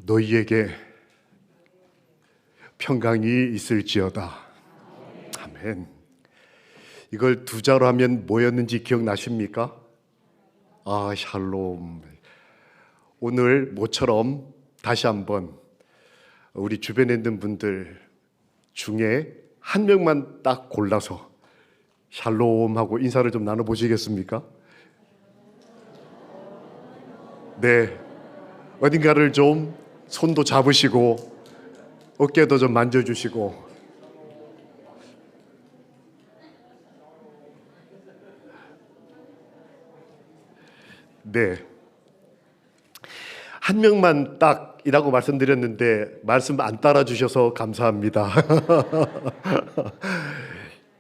너희에게 평강이 있을지어다. 아멘. 이걸 두 자로 하면 뭐였는지 기억나십니까? 샬롬. 오늘 모처럼 다시 한번 우리 주변에 있는 분들 중에 한 명만 딱 골라서 샬롬하고 인사를 좀 나눠보시겠습니까? 네, 어딘가를 좀 손도 잡으시고 어깨도 좀 만져주시고. 네, 한 명만 딱이라고 말씀드렸는데 말씀 안 따라주셔서 감사합니다.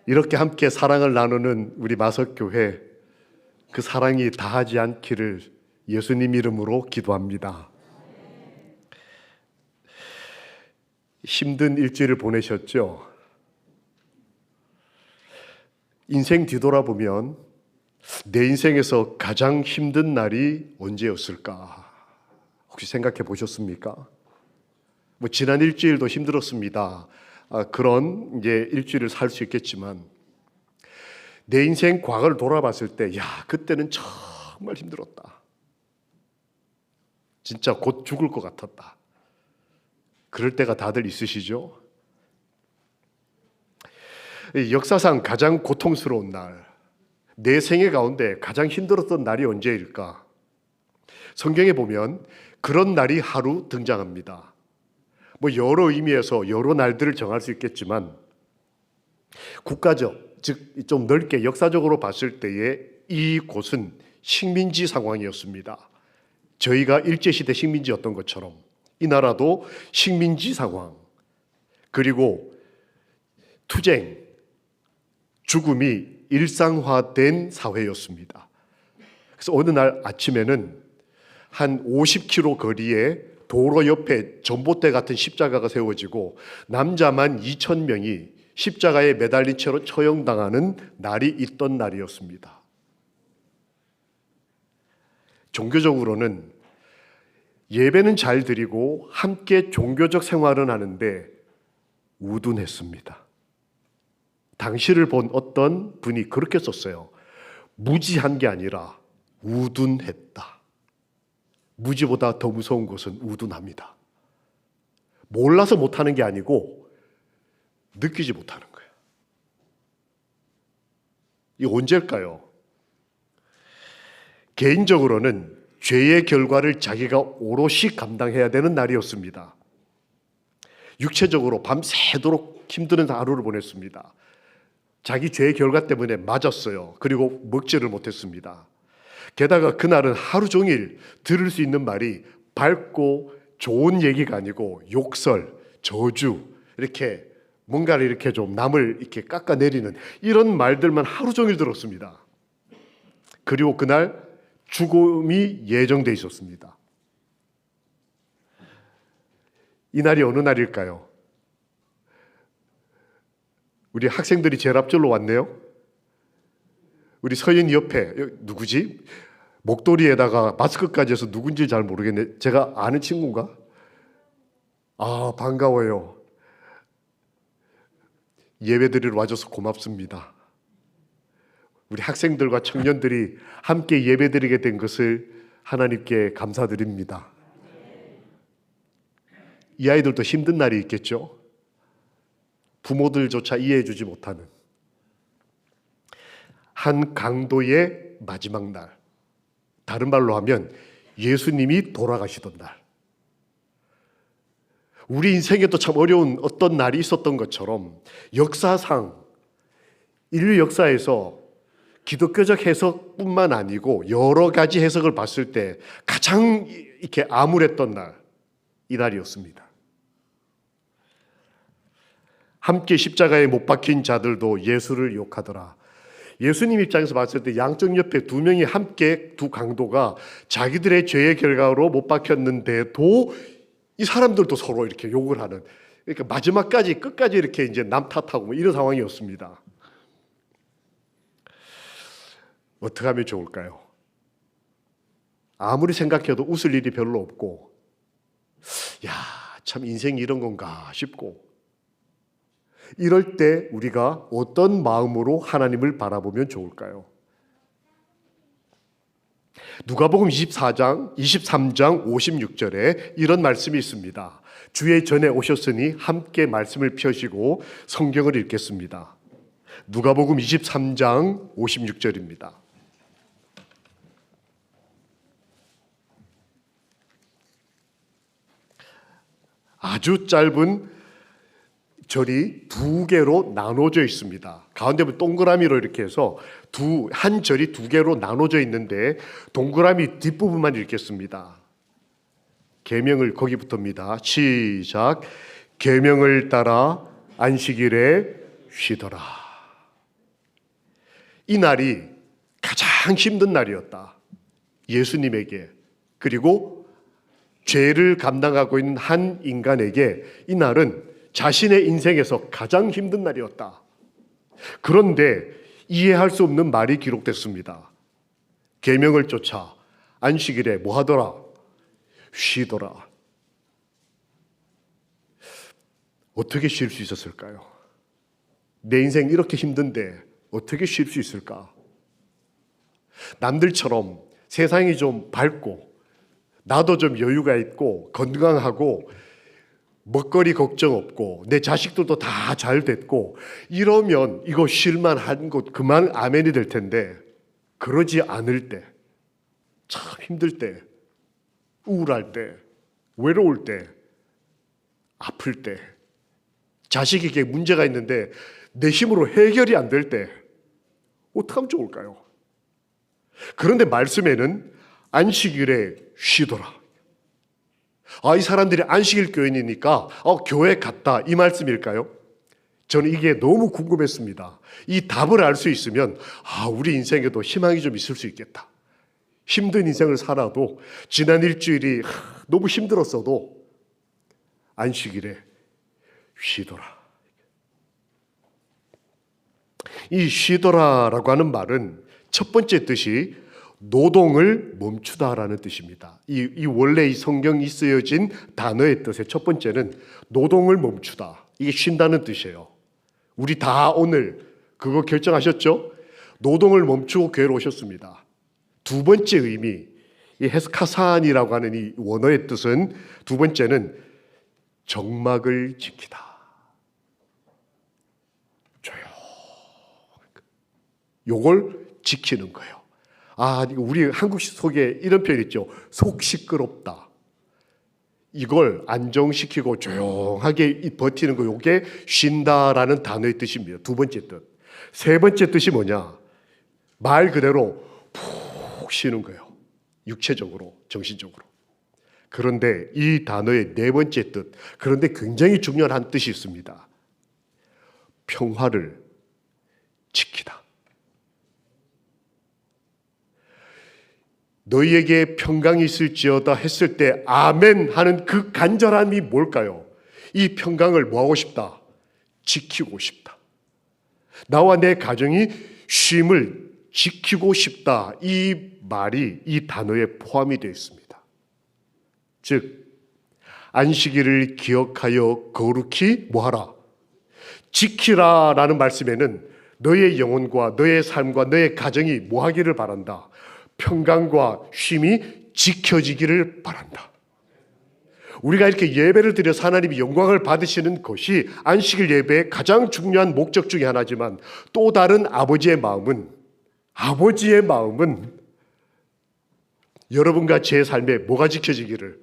이렇게 함께 사랑을 나누는 우리 마석교회, 그 사랑이 다하지 않기를 예수님 이름으로 기도합니다. 힘든 일주일을 보내셨죠? 인생 뒤돌아보면 내 인생에서 가장 힘든 날이 언제였을까? 혹시 생각해 보셨습니까? 지난 일주일도 힘들었습니다. 그런 이제 일주일을 살 수 있겠지만 내 인생 과거를 돌아봤을 때, 그때는 정말 힘들었다. 진짜 곧 죽을 것 같았다. 그럴 때가 다들 있으시죠? 역사상 가장 고통스러운 날, 내 생애 가운데 가장 힘들었던 날이 언제일까? 성경에 보면 그런 날이 하루 등장합니다. 여러 의미에서 여러 날들을 정할 수 있겠지만 국가적, 즉 좀 넓게 역사적으로 봤을 때에 이곳은 식민지 상황이었습니다. 저희가 일제시대 식민지였던 것처럼 이 나라도 식민지 상황, 그리고 투쟁, 죽음이 일상화된 사회였습니다. 그래서 어느 날 아침에는 한 50km 거리에 도로 옆에 전봇대 같은 십자가가 세워지고 남자만 2,000명이 십자가에 매달린 채로 처형당하는 날이 있던 날이었습니다. 종교적으로는 예배는 잘 드리고 함께 종교적 생활은 하는데 우둔했습니다. 당시를 본 어떤 분이 그렇게 썼어요. 무지한 게 아니라 우둔했다. 무지보다 더 무서운 것은 우둔합니다. 몰라서 못하는 게 아니고 느끼지 못하는 거예요. 이 언제일까요? 개인적으로는 죄의 결과를 자기가 오롯이 감당해야 되는 날이었습니다. 육체적으로 밤새도록 힘든 하루를 보냈습니다. 자기 죄의 결과 때문에 맞았어요. 그리고 먹지를 못했습니다. 게다가 그날은 하루 종일 들을 수 있는 말이 밝고 좋은 얘기가 아니고 욕설, 저주, 이렇게 뭔가를 이렇게 좀 남을 이렇게 깎아내리는 이런 말들만 하루 종일 들었습니다. 그리고 그날 죽음이 예정돼 있었습니다. 이 날이 어느 날일까요? 우리 학생들이 제일 앞줄로 왔네요. 우리 서연이 옆에 누구지? 목도리에다가 마스크까지 해서 누군지 잘 모르겠네. 제가 아는 친구인가? 반가워요. 예배드리러 와줘서 고맙습니다. 우리 학생들과 청년들이 함께 예배드리게 된 것을 하나님께 감사드립니다. 이 아이들도 힘든 날이 있겠죠? 부모들조차 이해해주지 못하는 한 강도의 마지막 날, 다른 말로 하면 예수님이 돌아가시던 날. 우리 인생에도 참 어려운 어떤 날이 있었던 것처럼 역사상 인류 역사에서 기독교적 해석뿐만 아니고 여러 가지 해석을 봤을 때 가장 이렇게 암울했던 날, 이 날이었습니다. 함께 십자가에 못 박힌 자들도 예수를 욕하더라. 예수님 입장에서 봤을 때 양쪽 옆에 두 명이 함께, 두 강도가 자기들의 죄의 결과로 못 박혔는데도 이 사람들도 서로 이렇게 욕을 하는, 그러니까 마지막까지 끝까지 이렇게 이제 남 탓하고 이런 상황이었습니다. 어떻게 하면 좋을까요? 아무리 생각해도 웃을 일이 별로 없고 야, 참 인생이 이런 건가 싶고, 이럴 때 우리가 어떤 마음으로 하나님을 바라보면 좋을까요? 누가복음 23장 56절에 이런 말씀이 있습니다. 주의 전에 오셨으니 함께 말씀을 펴시고 성경을 읽겠습니다. 누가복음 23장 56절입니다. 아주 짧은 절이 두 개로 나눠져 있습니다. 가운데 동그라미로 이렇게 해서 한 절이 두 개로 나눠져 있는데 동그라미 뒷부분만 읽겠습니다. 계명을 거기부터입니다. 시작. 계명을 따라 안식일에 쉬더라. 이 날이 가장 힘든 날이었다. 예수님에게, 그리고 죄를 감당하고 있는 한 인간에게 이 날은 자신의 인생에서 가장 힘든 날이었다. 그런데 이해할 수 없는 말이 기록됐습니다. 계명을 쫓아 안식일에 뭐 하더라? 쉬더라. 어떻게 쉴 수 있었을까요? 내 인생 이렇게 힘든데 어떻게 쉴 수 있을까? 남들처럼 세상이 좀 밝고 나도 좀 여유가 있고 건강하고 먹거리 걱정 없고 내 자식들도 다 잘 됐고 이러면 이거 쉴만한 곳 그만 아멘이 될 텐데, 그러지 않을 때, 참 힘들 때, 우울할 때, 외로울 때, 아플 때, 자식에게 문제가 있는데 내 힘으로 해결이 안 될 때 어떻게 하면 좋을까요? 그런데 말씀에는 안식일에 쉬더라. 이 사람들이 안식일 교인이니까 교회 갔다, 이 말씀일까요? 저는 이게 너무 궁금했습니다. 이 답을 알 수 있으면 우리 인생에도 희망이 좀 있을 수 있겠다. 힘든 인생을 살아도 지난 일주일이 너무 힘들었어도 안식일에 쉬더라. 이 쉬더라라고 하는 말은 첫 번째 뜻이 노동을 멈추다라는 뜻입니다. 이 원래 이 성경이 쓰여진 단어의 뜻의 첫 번째는 노동을 멈추다. 이게 쉰다는 뜻이에요. 우리 다 오늘 그거 결정하셨죠? 노동을 멈추고 교회로 오셨습니다. 두 번째 의미, 이 헤스카산이라고 하는 이 원어의 뜻은 두 번째는 정막을 지키다. 요걸 지키는 거예요. 우리 한국식 속에 이런 표현 있죠. 속 시끄럽다. 이걸 안정시키고 조용하게 버티는 거, 요게 쉰다라는 단어의 뜻입니다. 두 번째 뜻. 세 번째 뜻이 뭐냐? 말 그대로 푹 쉬는 거예요. 육체적으로, 정신적으로. 그런데 이 단어의 네 번째 뜻, 그런데 굉장히 중요한 한 뜻이 있습니다. 평화를 지키다. 너희에게 평강이 있을지어다 했을 때 아멘 하는 그 간절함이 뭘까요? 이 평강을 뭐하고 싶다? 지키고 싶다. 나와 내 가정이 쉼을 지키고 싶다. 이 말이 이 단어에 포함이 되어 있습니다. 즉 안식일을 기억하여 거룩히 뭐하라? 지키라 라는 말씀에는 너의 영혼과 너의 삶과 너의 가정이 뭐하기를 바란다? 평강과 쉼이 지켜지기를 바란다. 우리가 이렇게 예배를 드려서 하나님이 영광을 받으시는 것이 안식일 예배의 가장 중요한 목적 중에 하나지만, 또 다른 아버지의 마음은 여러분과 제 삶에 뭐가 지켜지기를?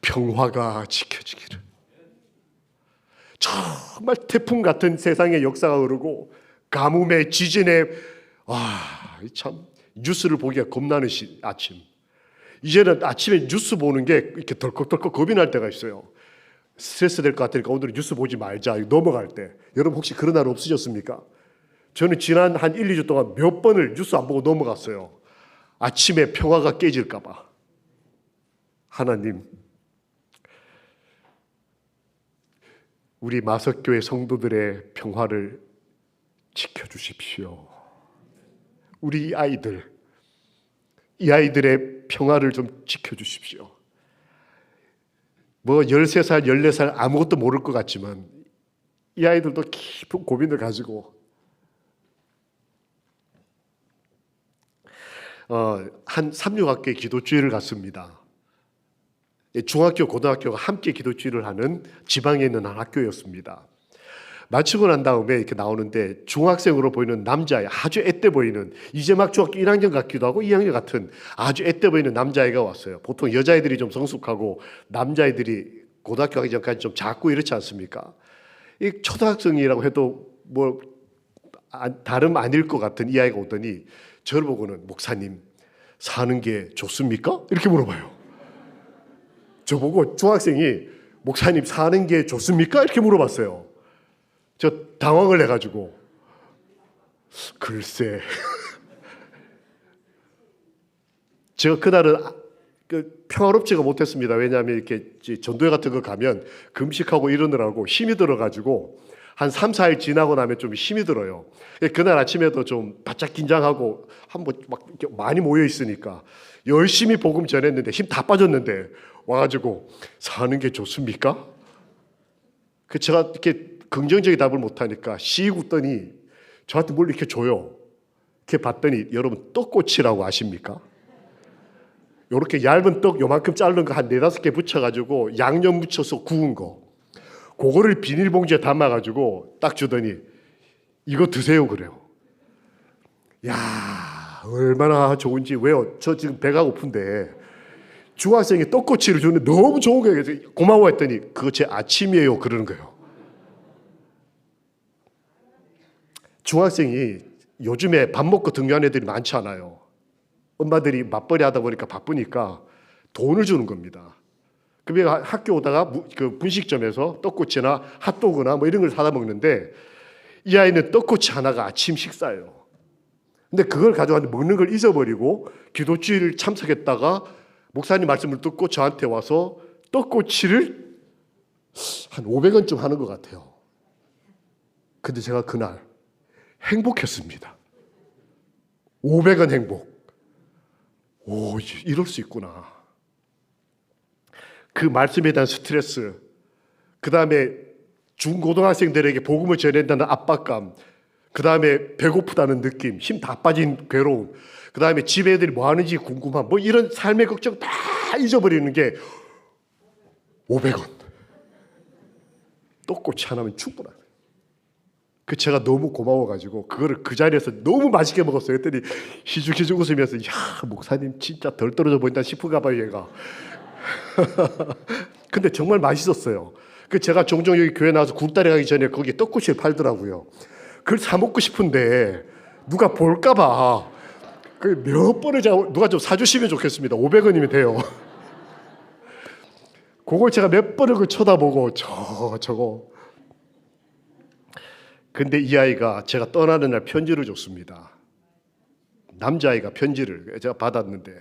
평화가 지켜지기를. 정말 태풍 같은 세상의 역사가 흐르고 가뭄에 지진에 참 뉴스를 보기가 겁나는 아침. 이제는 아침에 뉴스 보는 게 이렇게 덜컥덜컥 겁이 날 때가 있어요. 스트레스 될 것 같으니까 오늘은 뉴스 보지 말자, 넘어갈 때. 여러분 혹시 그런 날 없으셨습니까? 저는 지난 한 1, 2주 동안 몇 번을 뉴스 안 보고 넘어갔어요. 아침에 평화가 깨질까 봐. 하나님, 우리 마석교회 성도들의 평화를 지켜주십시오. 우리 이 아이들의 평화를 좀 지켜주십시오. 뭐 13살, 14살 아무것도 모를 것 같지만 이 아이들도 깊은 고민을 가지고 한 3, 6학기의 기도주일을 갔습니다. 중학교, 고등학교가 함께 기도주일을 하는 지방에 있는 한 학교였습니다. 마치고 난 다음에 이렇게 나오는데 중학생으로 보이는 남자애, 아주 앳돼 보이는, 이제 막 중학교 1학년 같기도 하고 2학년 같은 아주 앳돼 보이는 남자애가 왔어요. 보통 여자애들이 좀 성숙하고 남자애들이 고등학교 가기 전까지 좀 작고 이렇지 않습니까? 이 초등학생이라고 해도 뭐 다름 아닐 것 같은 이 아이가 오더니 저를 보고는 목사님 사는 게 좋습니까? 이렇게 물어봐요. 저보고 중학생이 목사님 사는 게 좋습니까? 이렇게 물어봤어요. 저 당황을 해가지고 글쎄 제가 그날은 평화롭지가 못했습니다. 왜냐하면 이렇게 전도회 같은 거 가면 금식하고 이러느라고 힘이 들어가지고 한 3, 4일 지나고 나면 좀 힘이 들어요. 그날 아침에도 좀 바짝 긴장하고 한번 막 많이 모여 있으니까 열심히 복음 전했는데 힘 다 빠졌는데 와가지고 사는 게 좋습니까? 제가 이렇게 긍정적인 답을 못하니까 씩 웃더니 저한테 뭘 이렇게 줘요. 이렇게 봤더니 여러분 떡꼬치라고 아십니까? 이렇게 얇은 떡 요만큼 자른 거 한 4-5개 붙여가지고 양념 묻혀서 구운 거, 그거를 비닐봉지에 담아가지고 딱 주더니 이거 드세요 그래요. 야, 얼마나 좋은지. 왜요? 저 지금 배가 고픈데 중학생이 떡꼬치를 주는데 너무 좋은 거예요. 그래서 고마워했더니 그거 제 아침이에요 그러는 거예요. 중학생이 요즘에 밥 먹고 등교하는 애들이 많지 않아요. 엄마들이 맞벌이 하다 보니까 바쁘니까 돈을 주는 겁니다. 그러면 학교 오다가 그 분식점에서 떡꼬치나 핫도그나 뭐 이런 걸 사다 먹는데 이 아이는 떡꼬치 하나가 아침 식사예요. 근데 그걸 가져가서 먹는 걸 잊어버리고 기도주일 참석했다가 목사님 말씀을 듣고 저한테 와서 떡꼬치를 한 500원쯤 하는 것 같아요. 근데 제가 그날 행복했습니다. 500원 행복. 오, 이럴 수 있구나. 그 말씀에 대한 스트레스, 그 다음에 중고등학생들에게 복음을 전한다는 압박감, 그 다음에 배고프다는 느낌, 힘 다 빠진 괴로움, 그 다음에 집 애들이 뭐 하는지 궁금함, 뭐 이런 삶의 걱정 다 잊어버리는 게 500원. 떡꼬치 하나면 충분하다. 제가 너무 고마워가지고 그거를 그 자리에서 너무 맛있게 먹었어요. 그랬더니 희죽희죽 웃으면서 야, 목사님 진짜 덜 떨어져 보인다 싶은가 봐요 얘가. 근데 정말 맛있었어요. 제가 종종 여기 교회 나와서 굴다리 가기 전에 거기 떡꼬치를 팔더라고요. 그걸 사 먹고 싶은데 누가 볼까 봐 몇 번을 누가 좀 사주시면 좋겠습니다. 500원이면 돼요. 그걸 제가 몇 번을 쳐다보고 저거. 근데 이 아이가 제가 떠나는 날 편지를 줬습니다. 남자아이가 편지를 제가 받았는데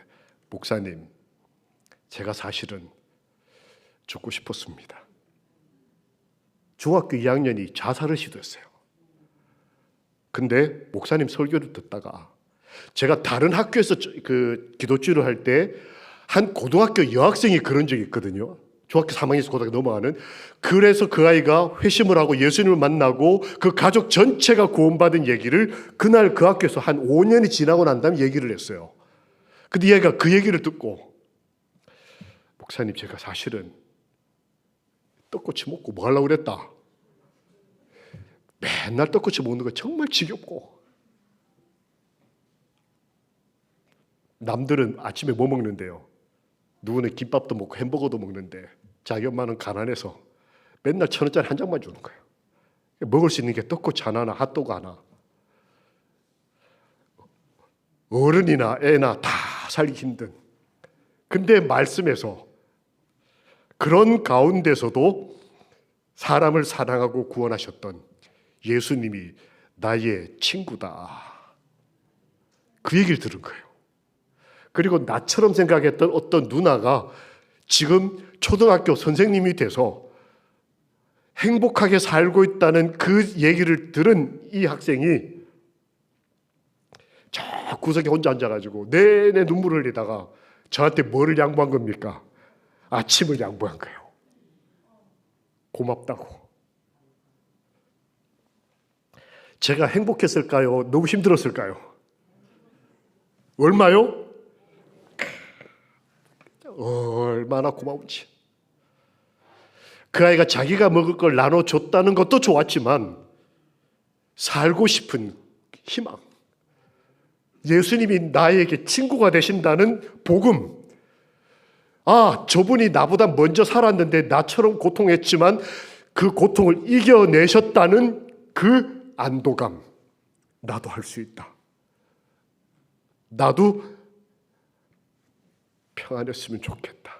목사님, 제가 사실은 죽고 싶었습니다. 중학교 2학년이 자살을 시도했어요. 근데 목사님 설교를 듣다가 제가 다른 학교에서 그 기도주일을 할 때 한 고등학교 여학생이 그런 적이 있거든요. 중학교 3학년에서 고등학교 넘어가는. 그래서 그 아이가 회심을 하고 예수님을 만나고 그 가족 전체가 구원받은 얘기를 그날 그 학교에서 한 5년이 지나고 난 다음에 얘기를 했어요. 근데 이 아이가 그 얘기를 듣고 목사님, 제가 사실은 떡꼬치 먹고 뭐 하려고 그랬다. 맨날 떡꼬치 먹는 거 정말 지겹고 남들은 아침에 뭐 먹는데요? 누구는 김밥도 먹고 햄버거도 먹는데 자기 엄마는 가난해서 맨날 1,000원짜리 한 장만 주는 거예요. 먹을 수 있는 게 떡꼬치 하나나 핫도그 하나. 어른이나 애나 다 살기 힘든. 근데 말씀에서 그런 가운데서도 사람을 사랑하고 구원하셨던 예수님이 나의 친구다. 그 얘기를 들은 거예요. 그리고 나처럼 생각했던 어떤 누나가 지금 초등학교 선생님이 돼서 행복하게 살고 있다는 그 얘기를 들은 이 학생이 저 구석에 혼자 앉아가지고 내내 눈물을 흘리다가 저한테 뭐를 양보한 겁니까? 아침을 양보한 거예요. 고맙다고. 제가 행복했을까요? 너무 힘들었을까요? 얼마요? 얼마나 고마운지. 그 아이가 자기가 먹을 걸 나눠줬다는 것도 좋았지만 살고 싶은 희망, 예수님이 나에게 친구가 되신다는 복음, 저분이 나보다 먼저 살았는데 나처럼 고통했지만 그 고통을 이겨내셨다는 그 안도감, 나도 할 수 있다. 나도 평안했으면 좋겠다.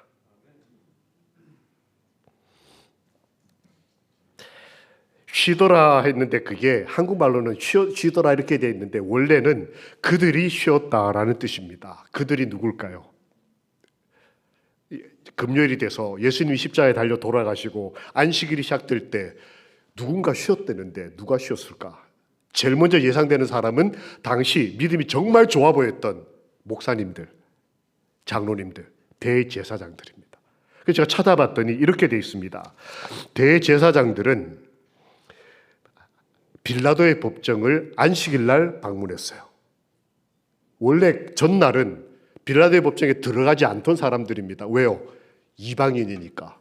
쉬더라 했는데 그게 한국말로는 쉬더라 이렇게 되어 있는데 원래는 그들이 쉬었다라는 뜻입니다. 그들이 누굴까요? 금요일이 돼서 예수님이 십자가에 달려 돌아가시고 안식일이 시작될 때 누군가 쉬었다는데 누가 쉬었을까? 제일 먼저 예상되는 사람은 당시 믿음이 정말 좋아 보였던 목사님들, 장로님들, 대제사장들입니다. 그래서 제가 찾아봤더니 이렇게 되어 있습니다. 대제사장들은 빌라도의 법정을 안식일 날 방문했어요. 원래 전날은 빌라도의 법정에 들어가지 않던 사람들입니다. 왜요? 이방인이니까.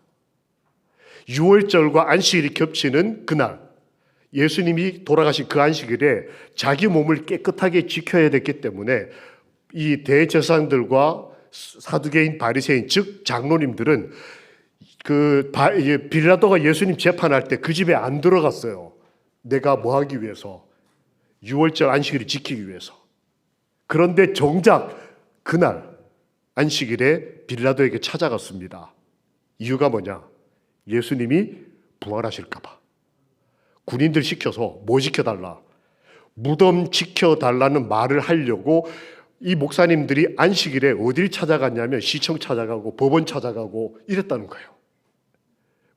유월절과 안식일이 겹치는 그날, 예수님이 돌아가신 그 안식일에 자기 몸을 깨끗하게 지켜야 됐기 때문에 이 대제사장들과 사두개인, 바리새인, 즉 장로님들은 빌라도가 예수님 재판할 때 그 집에 안 들어갔어요. 내가 뭐 하기 위해서? 유월절 안식일을 지키기 위해서. 그런데 정작 그날 안식일에 빌라도에게 찾아갔습니다. 이유가 뭐냐? 예수님이 부활하실까 봐. 군인들 시켜서 뭐 지켜달라? 무덤 지켜달라는 말을 하려고 이 목사님들이 안식일에 어딜 찾아갔냐면 시청 찾아가고 법원 찾아가고 이랬다는 거예요.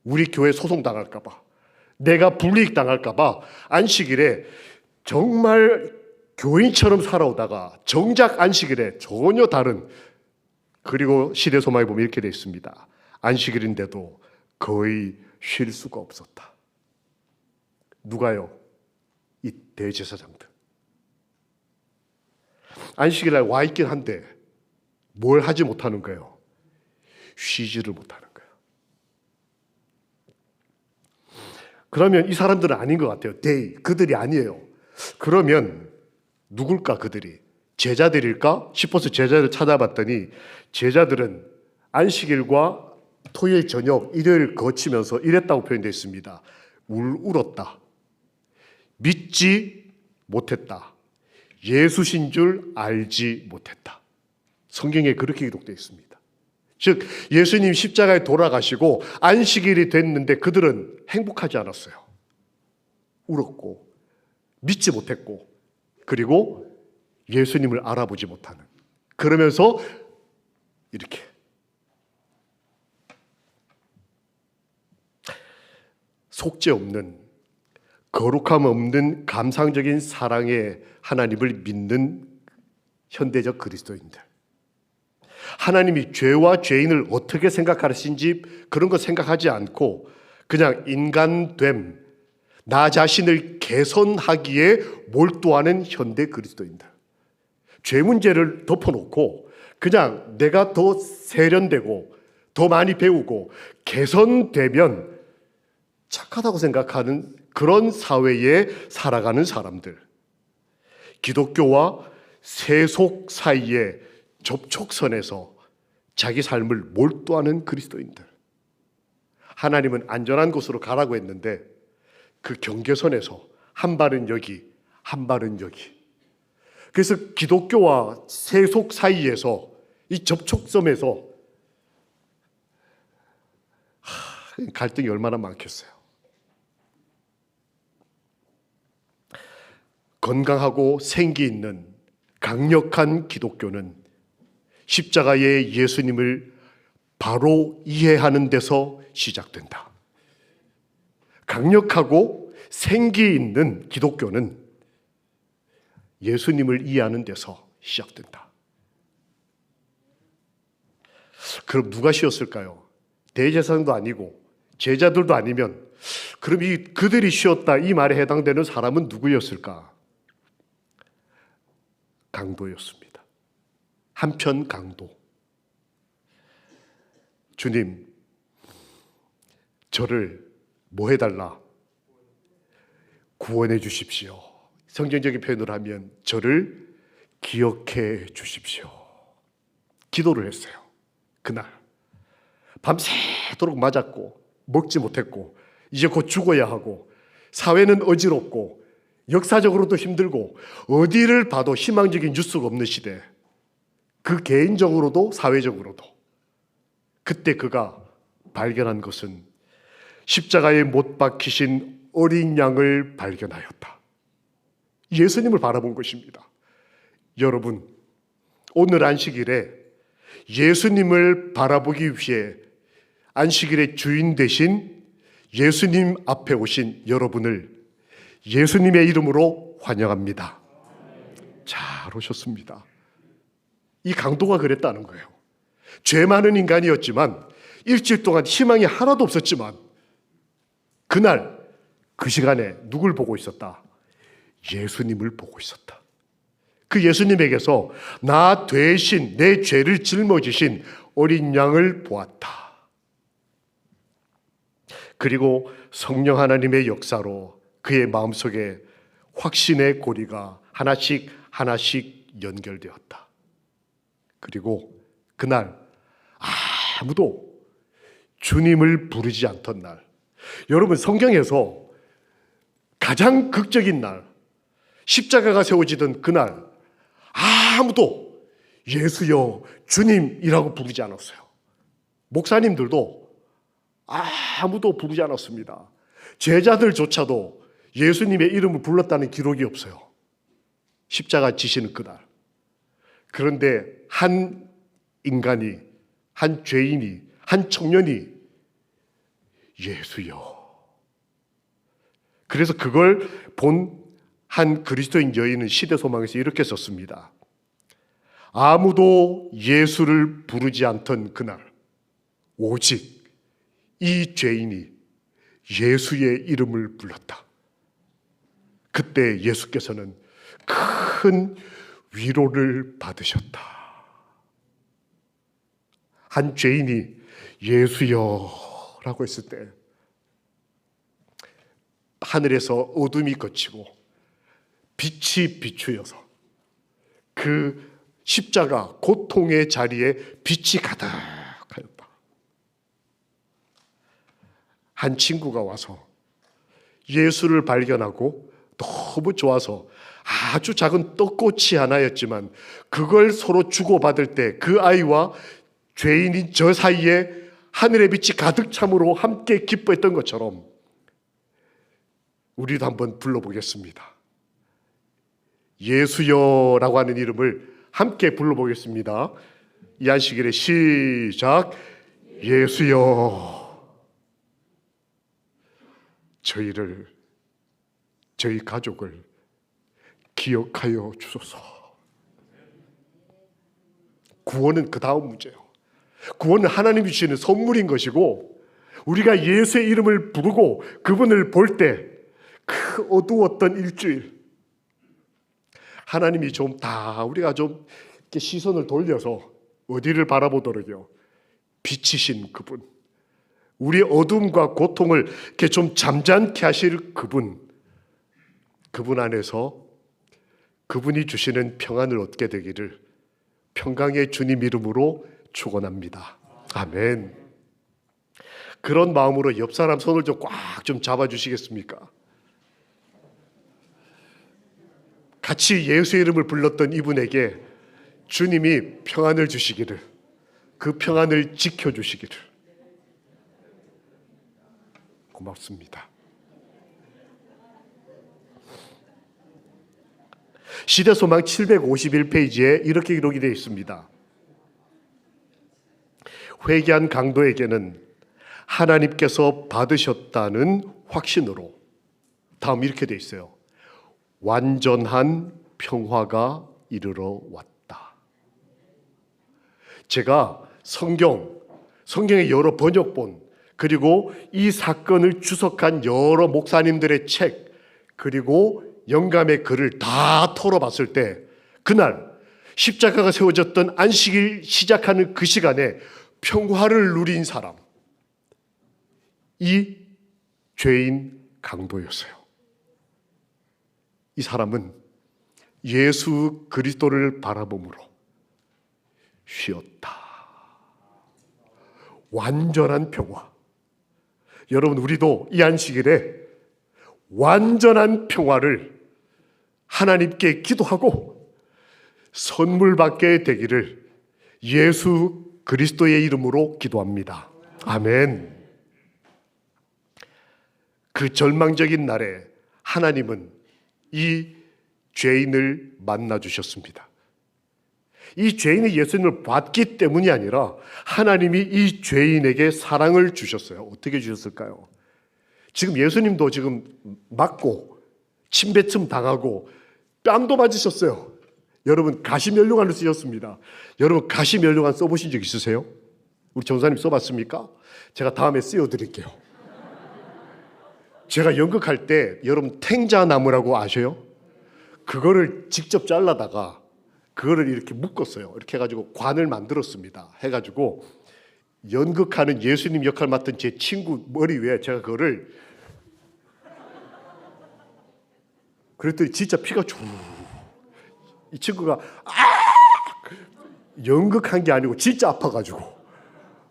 우리 교회 소송당할까 봐. 내가 불이익 당할까 봐 안식일에 정말 교인처럼 살아오다가 정작 안식일에 전혀 다른, 그리고 시대소망에 보면 이렇게 되어 있습니다. 안식일인데도 거의 쉴 수가 없었다. 누가요? 이 대제사장들. 안식일 날 와 있긴 한데 뭘 하지 못하는 거예요? 쉬지를 못하는 거예요. 그러면 이 사람들은 아닌 것 같아요. 그들이 아니에요. 그러면 누굴까 그들이? 제자들일까 싶어서 제자들을 찾아봤더니 제자들은 안식일과 토요일 저녁, 일요일 거치면서 이랬다고 표현되어 있습니다. 울었다. 믿지 못했다. 예수신 줄 알지 못했다. 성경에 그렇게 기록되어 있습니다. 즉 예수님 십자가에 돌아가시고 안식일이 됐는데 그들은 행복하지 않았어요. 울었고 믿지 못했고 그리고 예수님을 알아보지 못하는, 그러면서 이렇게 속죄 없는, 거룩함 없는 감상적인 사랑의 하나님을 믿는 현대적 그리스도인들, 하나님이 죄와 죄인을 어떻게 생각하시는지 그런 거 생각하지 않고 그냥 인간됨, 나 자신을 개선하기에 몰두하는 현대 그리스도인들, 죄 문제를 덮어놓고 그냥 내가 더 세련되고 더 많이 배우고 개선되면 착하다고 생각하는 그런 사회에 살아가는 사람들, 기독교와 세속 사이의 접촉선에서 자기 삶을 몰두하는 그리스도인들. 하나님은 안전한 곳으로 가라고 했는데 그 경계선에서 한 발은 여기, 한 발은 여기. 그래서 기독교와 세속 사이에서 이 접촉점에서 갈등이 얼마나 많겠어요. 건강하고 생기 있는 강력한 기독교는 십자가의 예수님을 바로 이해하는 데서 시작된다. 강력하고 생기 있는 기독교는 예수님을 이해하는 데서 시작된다. 그럼 누가 쉬었을까요? 대제사장도 아니고 제자들도 아니면 그럼 그들이 쉬었다 이 말에 해당되는 사람은 누구였을까? 강도였습니다. 한편 강도. 주님, 저를 뭐 해달라? 구원해 주십시오. 성경적인 표현으로 하면 저를 기억해 주십시오. 기도를 했어요. 그날 밤새도록 맞았고 먹지 못했고 이제 곧 죽어야 하고 사회는 어지럽고 역사적으로도 힘들고 어디를 봐도 희망적인 뉴스가 없는 시대, 그 개인적으로도 사회적으로도 그때 그가 발견한 것은 십자가에 못 박히신 어린 양을 발견하였다. 예수님을 바라본 것입니다. 여러분, 오늘 안식일에 예수님을 바라보기 위해 안식일의 주인 되신 예수님 앞에 오신 여러분을 예수님의 이름으로 환영합니다. 잘 오셨습니다. 이 강도가 그랬다는 거예요. 죄 많은 인간이었지만 일주일 동안 희망이 하나도 없었지만 그날 그 시간에 누굴 보고 있었다? 예수님을 보고 있었다. 그 예수님에게서 나 대신 내 죄를 짊어지신 어린 양을 보았다. 그리고 성령 하나님의 역사로 그의 마음속에 확신의 고리가 하나씩 연결되었다. 그리고 그날 아무도 주님을 부르지 않던 날, 여러분 성경에서 가장 극적인 날, 십자가가 세워지던 그날 아무도 예수여 주님이라고 부르지 않았어요. 목사님들도 아무도 부르지 않았습니다. 제자들조차도 예수님의 이름을 불렀다는 기록이 없어요. 십자가 지시는 그날. 그런데 한 인간이, 한 죄인이, 한 청년이 예수여. 그래서 그걸 본 한 그리스도인 여인은 시대소망에서 이렇게 썼습니다. 아무도 예수를 부르지 않던 그날 오직 이 죄인이 예수의 이름을 불렀다. 그때 예수께서는 큰 위로를 받으셨다. 한 죄인이 예수여 라고 했을 때 하늘에서 어둠이 걷히고 빛이 비추어서 그 십자가 고통의 자리에 빛이 가득하였다. 한 친구가 와서 예수를 발견하고 너무 좋아서 아주 작은 떡꼬치 하나였지만 그걸 서로 주고받을 때 그 아이와 죄인인 저 사이에 하늘의 빛이 가득 참으로 함께 기뻐했던 것처럼 우리도 한번 불러보겠습니다. 예수여라고 하는 이름을 함께 불러보겠습니다. 이 안식일에 시작. 예수여, 저희를, 저희 가족을 기억하여 주소서. 구원은 그 다음 문제예요. 구원은 하나님이 주시는 선물인 것이고 우리가 예수의 이름을 부르고 그분을 볼 때 그 어두웠던 일주일 하나님이 좀 다 우리가 좀 이렇게 시선을 돌려서 어디를 바라보도록요. 비치신 그분, 우리 어둠과 고통을 이렇게 좀 잠잠케 하실 그분 안에서 그분이 주시는 평안을 얻게 되기를 평강의 주님 이름으로 축원합니다. 아멘. 그런 마음으로 옆 사람 손을 좀 꽉 좀 잡아주시겠습니까? 같이 예수의 이름을 불렀던 이분에게 주님이 평안을 주시기를, 그 평안을 지켜주시기를. 고맙습니다. 시대소망 751페이지에 이렇게 기록이 되어 있습니다. 회개한 강도에게는 하나님께서 받으셨다는 확신으로, 다음 이렇게 되어 있어요. 완전한 평화가 이르러 왔다. 제가 성경의 여러 번역본, 그리고 이 사건을 주석한 여러 목사님들의 책, 그리고 영감의 글을 다 털어봤을 때 그날 십자가가 세워졌던 안식일 시작하는 그 시간에 평화를 누린 사람, 이 죄인 강도였어요. 이 사람은 예수 그리스도를 바라봄으로 쉬었다. 완전한 평화. 여러분, 우리도 이 안식일에 완전한 평화를 하나님께 기도하고 선물 받게 되기를 예수 그리스도의 이름으로 기도합니다. 아멘. 그 절망적인 날에 하나님은 이 죄인을 만나 주셨습니다. 이 죄인이 예수님을 봤기 때문이 아니라 하나님이 이 죄인에게 사랑을 주셨어요. 어떻게 주셨을까요? 지금 예수님도 지금 맞고 침뱉음 당하고 뺨도 맞으셨어요. 여러분, 가시면류관을 쓰셨습니다. 여러분, 가시면류관 써보신 적 있으세요? 우리 전사님 써봤습니까? 제가 다음에 쓰여드릴게요. 제가 연극할 때 여러분 탱자나무라고 아셔요? 그거를 직접 잘라다가 그거를 이렇게 묶었어요. 이렇게 해가지고 관을 만들었습니다. 해가지고 연극하는 예수님 역할 맡은 제 친구 머리 위에 제가 그거를 그랬더니 진짜 피가 쭉, 이 친구가 연극한 게 아니고 진짜 아파가지고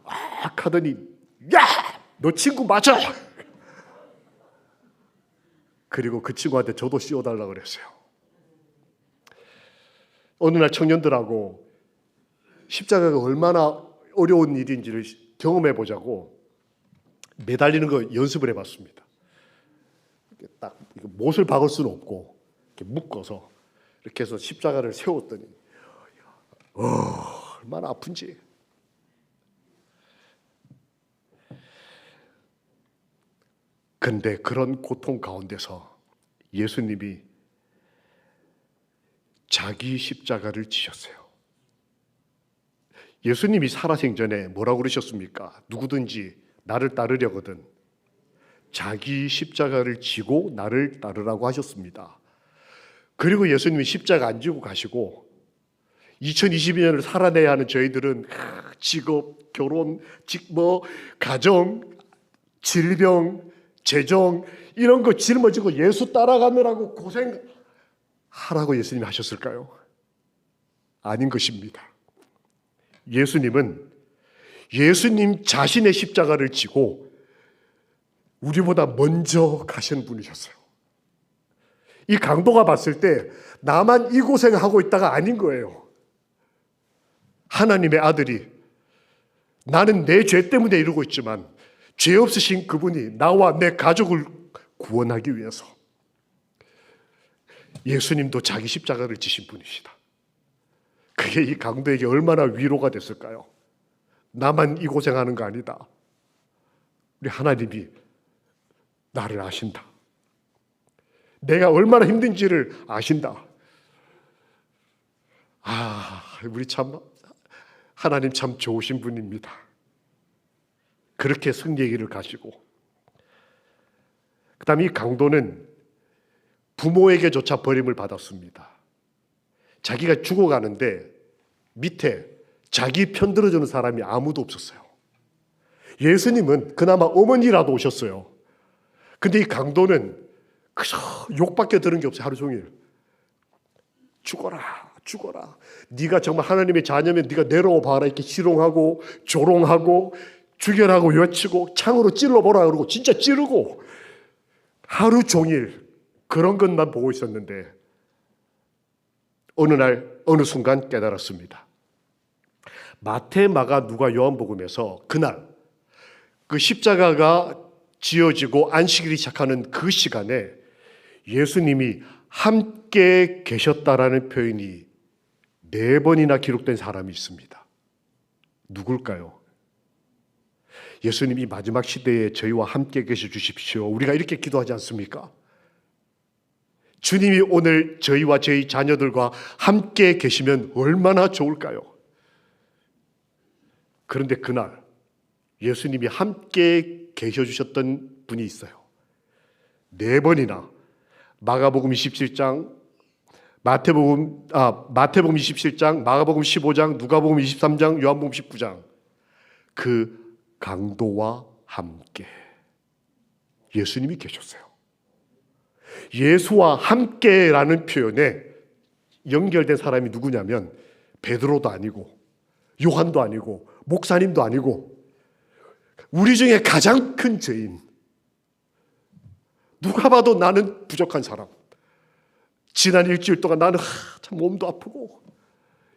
하더니 야! 너 친구 맞아! 그리고 그 친구한테 저도 씌워달라고 그랬어요. 어느 날 청년들하고 십자가가 얼마나 어려운 일인지를 경험해 보자고 매달리는 거 연습을 해봤습니다. 딱 못을 박을 수는 없고 이렇게 묶어서 이렇게 해서 십자가를 세웠더니 얼마나 아픈지. 근데 그런 고통 가운데서 예수님이 자기 십자가를 지셨어요. 예수님이 살아생전에 뭐라고 그러셨습니까? 누구든지 나를 따르려거든 자기 십자가를 지고 나를 따르라고 하셨습니다. 그리고 예수님이 십자가 안 지고 가시고 2022년을 살아내야 하는 저희들은 직업, 결혼, 가정, 질병, 재정 이런 거 짊어지고 예수 따라가느라고 고생하라고 예수님이 하셨을까요? 아닌 것입니다. 예수님은 예수님 자신의 십자가를 지고 우리보다 먼저 가시는 분이셨어요. 이 강도가 봤을 때 나만 이 고생하고 있다가 아닌 거예요. 하나님의 아들이 나는 내 죄 때문에 이러고 있지만 죄 없으신 그분이 나와 내 가족을 구원하기 위해서 예수님도 자기 십자가를 지신 분이시다. 그게 이 강도에게 얼마나 위로가 됐을까요? 나만 이 고생하는 거 아니다. 우리 하나님이 나를 아신다. 내가 얼마나 힘든지를 아신다. 우리 참 하나님 참 좋으신 분입니다. 그렇게 승리의 길을 가시고 그 다음에 이 강도는 부모에게조차 버림을 받았습니다. 자기가 죽어가는데 밑에 자기 편 들어주는 사람이 아무도 없었어요. 예수님은 그나마 어머니라도 오셨어요. 근데 이 강도는 그저 욕밖에 들은 게 없어요. 하루 종일 죽어라 죽어라, 네가 정말 하나님의 자녀면 네가 내려와 봐라 이렇게 희롱하고 조롱하고 죽여라고 외치고 창으로 찔러보라 그러고 진짜 찌르고 하루 종일 그런 것만 보고 있었는데 어느 날 어느 순간 깨달았습니다. 마태, 마가, 누가, 요한복음에서 그날 그 십자가가 지어지고 안식일이 시작하는 그 시간에 예수님이 함께 계셨다라는 표현이 4번이나 기록된 사람이 있습니다. 누굴까요? 예수님이 마지막 시대에 저희와 함께 계셔 주십시오. 우리가 이렇게 기도하지 않습니까? 주님이 오늘 저희와 저희 자녀들과 함께 계시면 얼마나 좋을까요? 그런데 그날 예수님이 함께 계셔 주셨던 분이 있어요. 4번이나 마태복음 27장, 마태복음 27장, 마가복음 15장, 누가복음 23장, 요한복음 19장. 그 강도와 함께 예수님이 계셨어요. 예수와 함께라는 표현에 연결된 사람이 누구냐면 베드로도 아니고 요한도 아니고 목사님도 아니고 우리 중에 가장 큰 죄인, 누가 봐도 나는 부족한 사람, 지난 일주일 동안 나는 참 몸도 아프고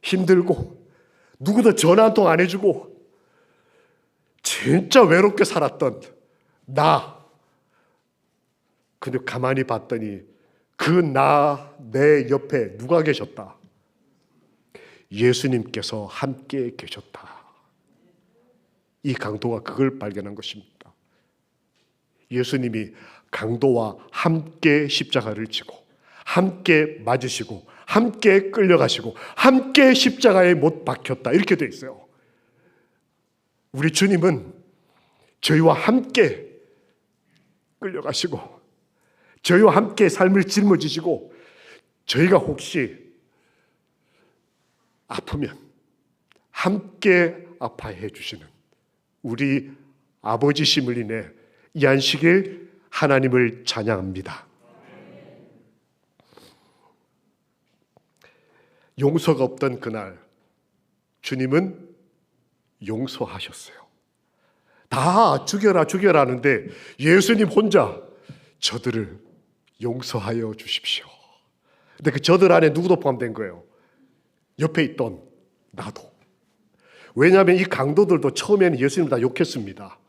힘들고 누구도 전화 한 통 안 해주고 진짜 외롭게 살았던 나. 근데 가만히 봤더니 내 옆에 누가 계셨다? 예수님께서 함께 계셨다. 이 강도가 그걸 발견한 것입니다. 예수님이 강도와 함께 십자가를 지고 함께 맞으시고 함께 끌려가시고 함께 십자가에 못 박혔다, 이렇게 돼 있어요. 우리 주님은 저희와 함께 끌려가시고 저희와 함께 삶을 짊어지시고 저희가 혹시 아프면 함께 아파해 주시는 우리 아버지심을 인해 이 안식일 하나님을 찬양합니다. 용서가 없던 그날 주님은 용서하셨어요. 다 죽여라 죽여라 하는데 예수님 혼자 저들을 용서하여 주십시오. 근데 그 저들 안에 누구도 포함된 거예요. 옆에 있던 나도. 왜냐하면 이 강도들도 처음에는 예수님을 다 욕했습니다.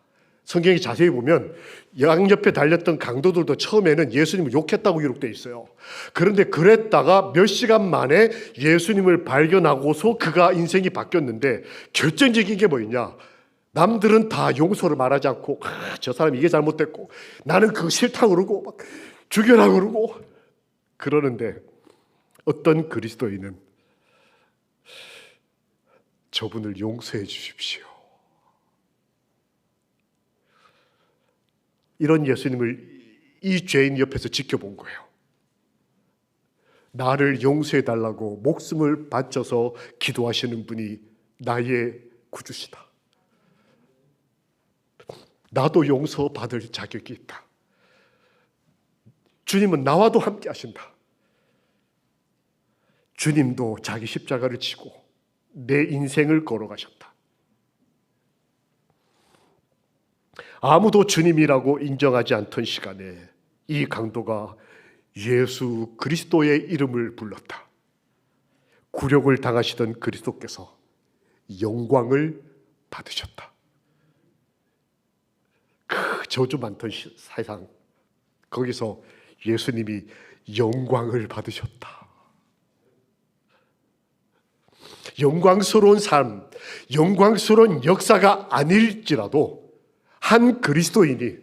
성경이 자세히 보면 양옆에 달렸던 강도들도 처음에는 예수님을 욕했다고 기록되어 있어요. 그런데 그랬다가 몇 시간 만에 예수님을 발견하고서 그가 인생이 바뀌었는데 결정적인 게 뭐였냐? 남들은 다 용서를 말하지 않고 저 사람이 이게 잘못됐고 나는 그거 싫다고 그러고 막 죽여라 그러고 그러는데 어떤 그리스도인은 저분을 용서해 주십시오. 이런 예수님을 이 죄인 옆에서 지켜본 거예요. 나를 용서해 달라고 목숨을 바쳐서 기도하시는 분이 나의 구주시다. 나도 용서받을 자격이 있다. 주님은 나와도 함께 하신다. 주님도 자기 십자가를 지고 내 인생을 걸어가셨다. 아무도 주님이라고 인정하지 않던 시간에 이 강도가 예수 그리스도의 이름을 불렀다. 굴욕을 당하시던 그리스도께서 영광을 받으셨다. 그 저주 많던 세상, 거기서 예수님이 영광을 받으셨다. 영광스러운 삶, 영광스러운 역사가 아닐지라도 한 그리스도인이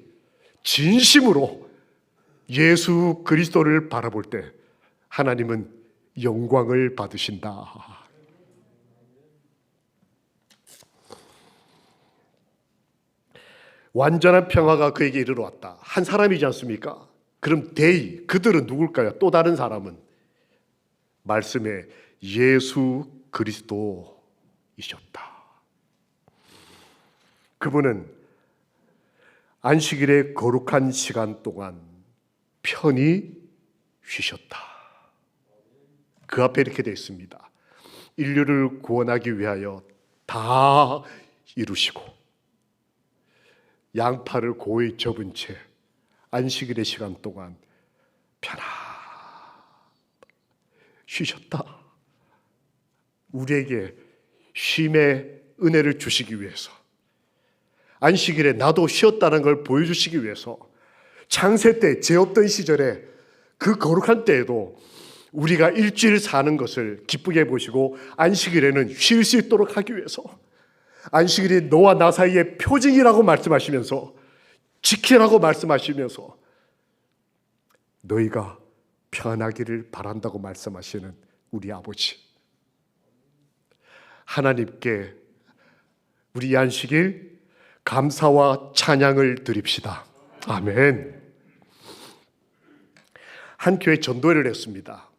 진심으로 예수 그리스도를 바라볼 때 하나님은 영광을 받으신다. 완전한 평화가 그에게 이르러 왔다. 한 사람이지 않습니까? 그럼 그들은 누굴까요? 또 다른 사람은 말씀에 예수 그리스도이셨다. 그분은 안식일의 거룩한 시간 동안 편히 쉬셨다. 그 앞에 이렇게 되어 있습니다. 인류를 구원하기 위하여 다 이루시고 양팔을 고이 접은 채 안식일의 시간 동안 편안히 쉬셨다. 우리에게 쉼의 은혜를 주시기 위해서, 안식일에 나도 쉬었다는 걸 보여주시기 위해서 창세 때 죄 없던 시절에 그 거룩한 때에도 우리가 일주일 사는 것을 기쁘게 보시고 안식일에는 쉴 수 있도록 하기 위해서 안식일이 너와 나 사이의 표징이라고 말씀하시면서 지키라고 말씀하시면서 너희가 편하기를 바란다고 말씀하시는 우리 아버지, 하나님께 우리 안식일 감사와 찬양을 드립시다. 아멘. 한 교회 전도회를 했습니다.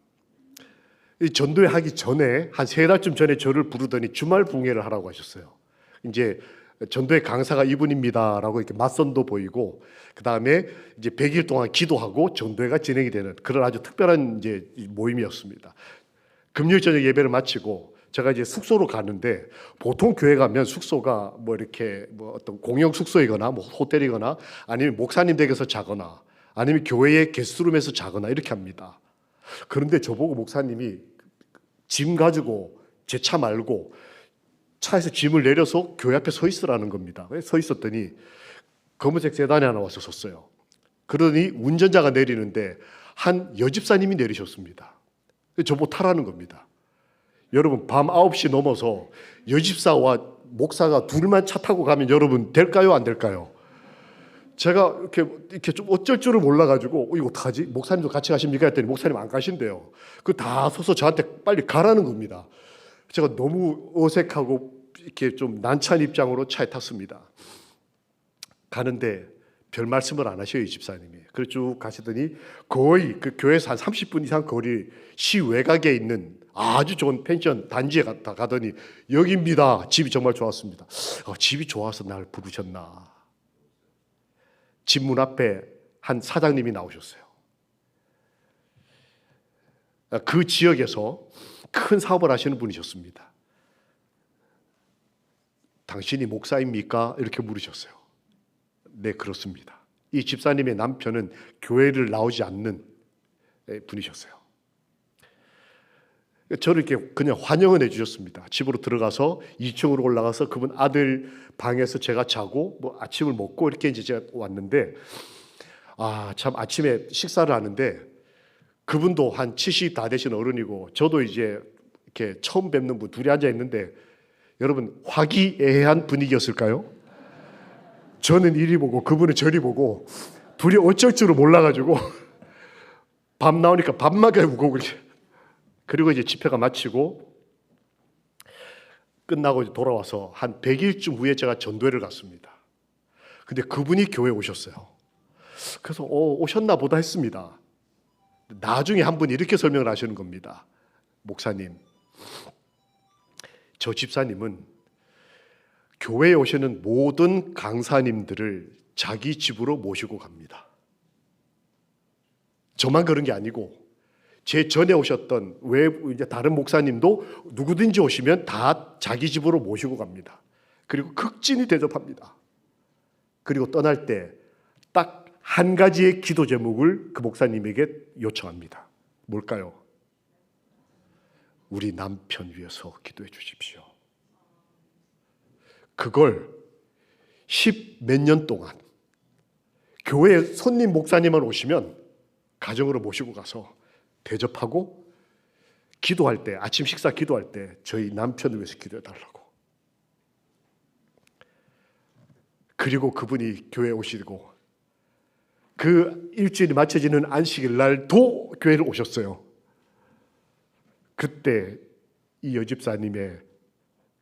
이 전도회 하기 전에 한 3달쯤 전에 저를 부르더니 주말 봉회를 하라고 하셨어요. 이제 전도회 강사가 이분입니다라고 이렇게 맞선도 보이고, 그 다음에 이제 100일 동안 기도하고 전도회가 진행이 되는 그런 아주 특별한 이제 모임이었습니다. 금요일 저녁 예배를 마치고 제가 이제 숙소로 가는데, 보통 교회 가면 숙소가 뭐 이렇게 뭐 어떤 공영 숙소이거나 뭐 호텔이거나 아니면 목사님 댁에서 자거나 아니면 교회의 게스트룸에서 자거나 이렇게 합니다. 그런데 저보고 목사님이 짐 가지고 제 차 말고 차에서 짐을 내려서 교회 앞에 서 있으라는 겁니다. 서 있었더니 검은색 세단이 하나 와서 섰어요. 그러니 운전자가 내리는데 한 여집사님이 내리셨습니다. 저보고 타라는 겁니다. 여러분, 밤 9시 넘어서 여집사와 목사가 둘만 차 타고 가면 여러분 될까요, 안 될까요? 제가 이렇게 좀 어쩔 줄을 몰라가지고 이거 어떡하지? 목사님도 같이 가십니까? 했더니 목사님 안 가신대요. 그 다 서서 저한테 빨리 가라는 겁니다. 제가 너무 어색하고 이렇게 좀 난처한 입장으로 차에 탔습니다. 가는데 별 말씀을 안 하셔요, 이 집사님이. 그래서 쭉 가시더니 거의 그 교회에서 한 30분 이상 거리 시 외곽에 있는 아주 좋은 펜션 단지에 가더니 여기입니다. 집이 정말 좋았습니다. 집이 좋아서 날 부르셨나. 집 문 앞에 한 사장님이 나오셨어요. 그 지역에서 큰 사업을 하시는 분이셨습니다. 당신이 목사입니까? 이렇게 물으셨어요. 네, 그렇습니다. 이 집사님의 남편은 교회를 나오지 않는 분이셨어요. 저를 이렇게 그냥 환영을 해주셨습니다. 집으로 들어가서 2층으로 올라가서 그분 아들 방에서 제가 자고 뭐 아침을 먹고 이렇게 이제 제가 왔는데, 참 아침에 식사를 하는데 그분도 한 70 다 되신 어른이고 저도 이제 이렇게 처음 뵙는 분 둘이 앉아 있는데, 여러분 화기애애한 분위기였을까요? 저는 이리 보고 그분은 저리 보고 둘이 어쩔 줄을 몰라가지고 밤 나오니까 밤마게 우고 그렇게. 그리고 이제 집회가 마치고 끝나고 돌아와서 한 100일쯤 후에 제가 전도회를 갔습니다. 근데 그분이 교회에 오셨어요. 그래서 오셨나 보다 했습니다. 나중에 한 분이 이렇게 설명을 하시는 겁니다. 목사님, 저 집사님은 교회에 오시는 모든 강사님들을 자기 집으로 모시고 갑니다. 저만 그런 게 아니고 제 전에 오셨던 이제 다른 목사님도 누구든지 오시면 다 자기 집으로 모시고 갑니다. 그리고 극진히 대접합니다. 그리고 떠날 때 딱 한 가지의 기도 제목을 그 목사님에게 요청합니다. 뭘까요? 우리 남편 위해서 기도해 주십시오. 그걸 10 몇 년 동안 교회 손님 목사님만 오시면 가정으로 모시고 가서 대접하고, 기도할 때, 아침 식사 기도할 때 저희 남편을 위해서 기도해 달라고. 그리고 그분이 교회에 오시고 그 일주일이 마쳐지는 안식일 날도 교회를 오셨어요. 그때 이 여집사님의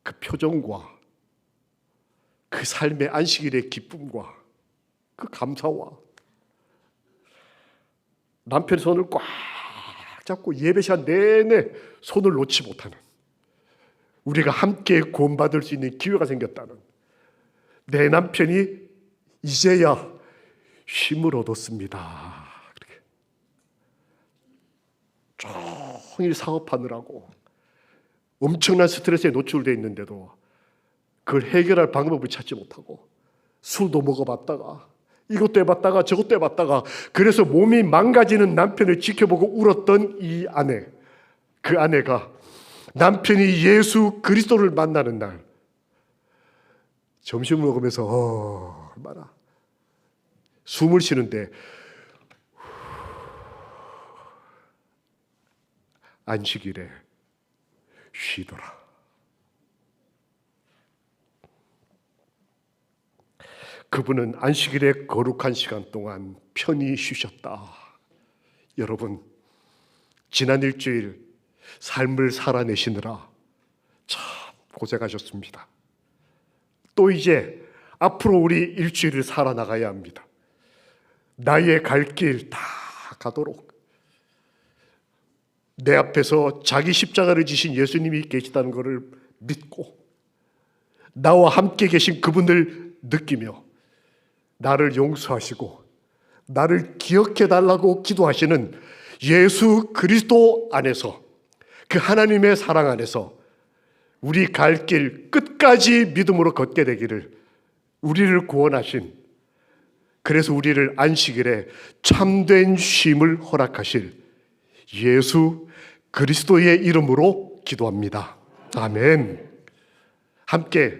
그 표정과 그 삶의 안식일의 기쁨과 그 감사와 남편 손을 꽉 잡고 예배 시간 내내 손을 놓지 못하는, 우리가 함께 구원받을 수 있는 기회가 생겼다는, 내 남편이 이제야 쉼을 얻었습니다. 그렇게 종일 사업하느라고 엄청난 스트레스에 노출되어 있는데도 그걸 해결할 방법을 찾지 못하고 술도 먹어봤다가 이것도 해봤다가 저것도 해봤다가, 그래서 몸이 망가지는 남편을 지켜보고 울었던 이 아내, 그 아내가 남편이 예수 그리스도를 만나는 날 점심을 먹으면서 얼마나 숨을 쉬는데 안식일에 쉬더라. 그분은 안식일의 거룩한 시간 동안 편히 쉬셨다. 여러분, 지난 일주일 삶을 살아내시느라 참 고생하셨습니다. 또 이제 앞으로 우리 일주일을 살아나가야 합니다. 나의 갈 길 다 가도록 내 앞에서 자기 십자가를 지신 예수님이 계시다는 것을 믿고 나와 함께 계신 그분을 느끼며 나를 용서하시고 나를 기억해 달라고 기도하시는 예수 그리스도 안에서, 그 하나님의 사랑 안에서 우리 갈 길 끝까지 믿음으로 걷게 되기를, 우리를 구원하신, 그래서 우리를 안식일에 참된 쉼을 허락하실 예수 그리스도의 이름으로 기도합니다. 아멘. 함께